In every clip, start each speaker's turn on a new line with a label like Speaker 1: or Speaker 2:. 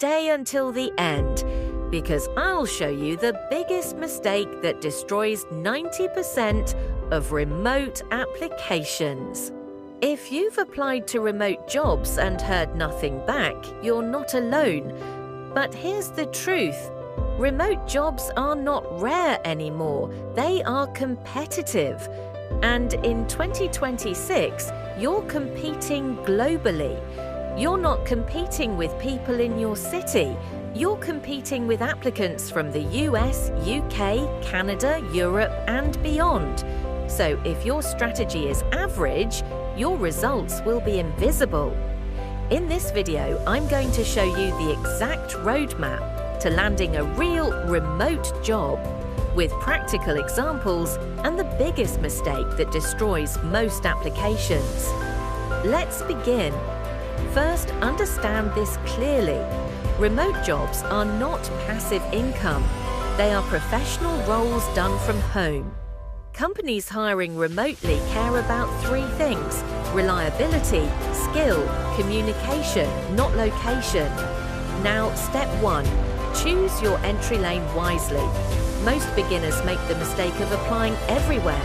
Speaker 1: Stay until the end, because I'll show you the biggest mistake that destroys 90% of remote applications. If you've applied to remote jobs and heard nothing back, you're not alone. But here's the truth. Remote jobs are not rare anymore. They are competitive. And in 2026, you're competing globally. You're not competing with people in your city. You're competing with applicants from the US, UK, Canada, Europe, and beyond. So if your strategy is average, your results will be invisible. In this video, I'm going to show you the exact roadmap to landing a real remote job with practical examples and the biggest mistake that destroys most applications. Let's begin. First, understand this clearly. Remote jobs are not passive income. They are professional roles done from home. Companies hiring remotely care about three things: reliability, skill, communication, not location. Now, step 1. Choose your entry lane wisely. Most beginners make the mistake of applying everywhere.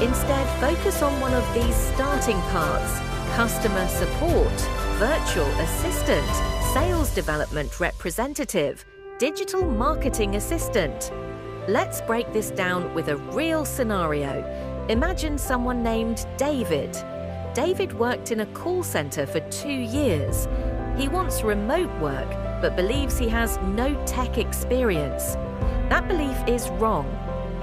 Speaker 1: Instead, focus on one of these starting parts: customer support, virtual assistant, sales development representative, digital marketing assistant. Let's break this down with a real scenario. Imagine someone named David. David worked in a call center for 2 years. He wants remote work, but believes he has no tech experience. That belief is wrong.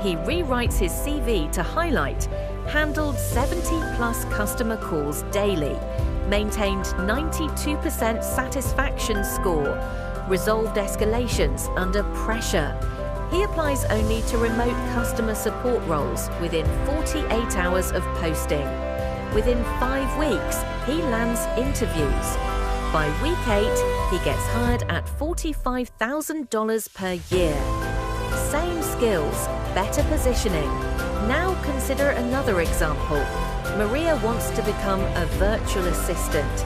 Speaker 1: He rewrites his CV to highlight: handled 70+ customer calls daily, maintained 92% satisfaction score, resolved escalations under pressure. He applies only to remote customer support roles within 48 hours of posting. Within 5 weeks, he lands interviews. By week 8, he gets hired at $45,000 per year. Same skills, better positioning. Now consider another example. Maria wants to become a virtual assistant.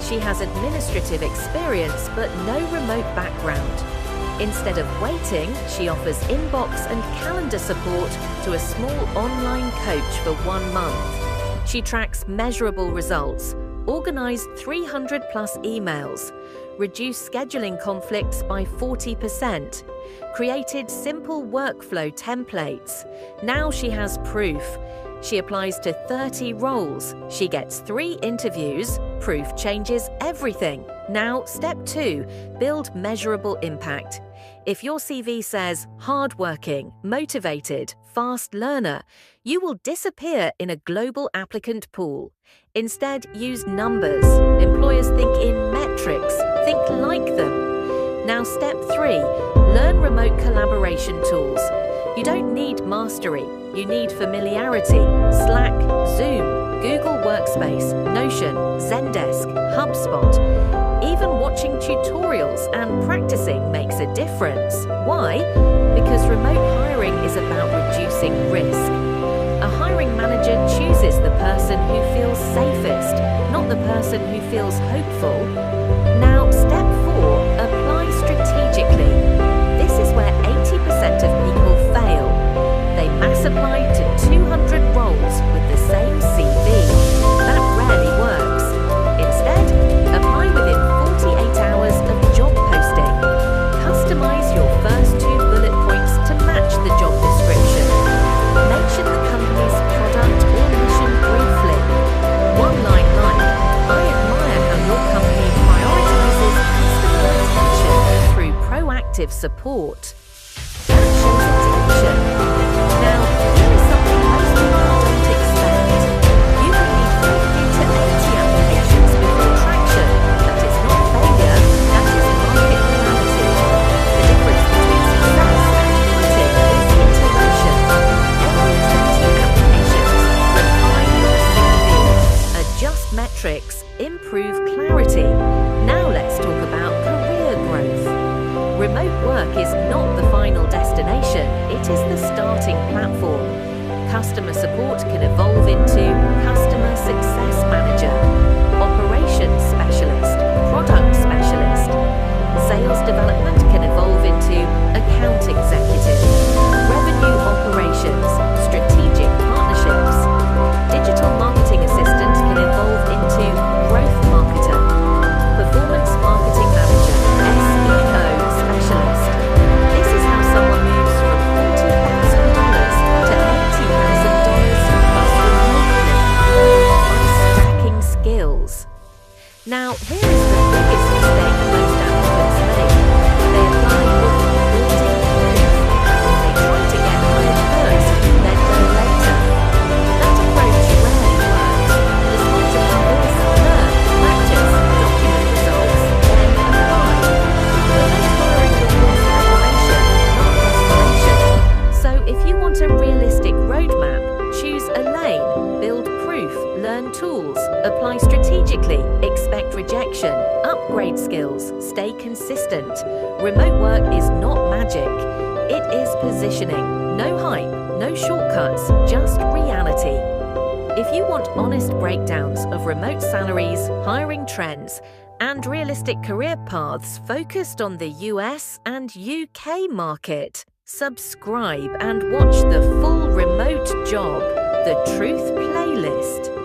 Speaker 1: She has administrative experience but no remote background. Instead of waiting, she offers inbox and calendar support to a small online coach for 1 month. She tracks measurable results, organized 300+ emails, reduced scheduling conflicts by 40%, created simple workflow templates. Now she has proof. She applies to 30 roles. She gets 3 interviews. Proof changes everything. Now, step 2, build measurable impact. If your CV says hardworking, motivated, fast learner, you will disappear in a global applicant pool. Instead, use numbers. Employers think in metrics. Think like them. Now, step 3, learn remote collaboration tools. You don't need mastery. You need familiarity. Slack, Zoom, Google Workspace, Notion, Zendesk, HubSpot. Even watching tutorials and practicing makes a difference. Why? Because remote hiring is about reducing risk. A hiring manager chooses the person who feels safest, not the person who feels hopeful. Now, step 4, apply strategically. This is where 80% of people fail. They mass apply to 200 roles with the same CV. That rarely works. Instead, apply within 48 hours of job posting. Customize your first 2 bullet points to match the job description. Mention the company's product or mission briefly. One line like, "I admire how your company prioritizes customer attention through proactive support." That shows attention. Now, here is something most people don't expect. You can need 50 to 80 applications before traction. That is not failure, that is market reality. The difference between success and quitting is iteration. Every 20 applications, refine your CV. Adjust metrics, improve clarity. Now let's talk about career growth. Remote work is not the final destination, it is the starting platform. Customer support can evolve into customer success manager, operations specialist, product specialist. Sales development can evolve into account executive, revenue operations, strategic partnerships. Digital marketing assistant can evolve into growth marketer, performance marketing manager, SEO specialist. This is how someone moves from $40,000 to $80,000 plus remotely, all by stacking skills. Now, here is the biggest mistake most applicants make. They apply with building proof. They try to get hired first, then go later. That approach rarely works. The smarter people learn, practice, document results, then apply. Remote hiring requires preparation, not desperation. So if you want a realistic roadmap, choose a lane, build proof, learn tools, apply strategically, expect rejection, upgrade skills, stay consistent. Remote work is not magic. It is positioning. No hype, no shortcuts, just reality. If you want honest breakdowns of remote salaries, hiring trends, and realistic career paths focused on the US and UK market, subscribe and watch the full remote job, the Truth Playlist.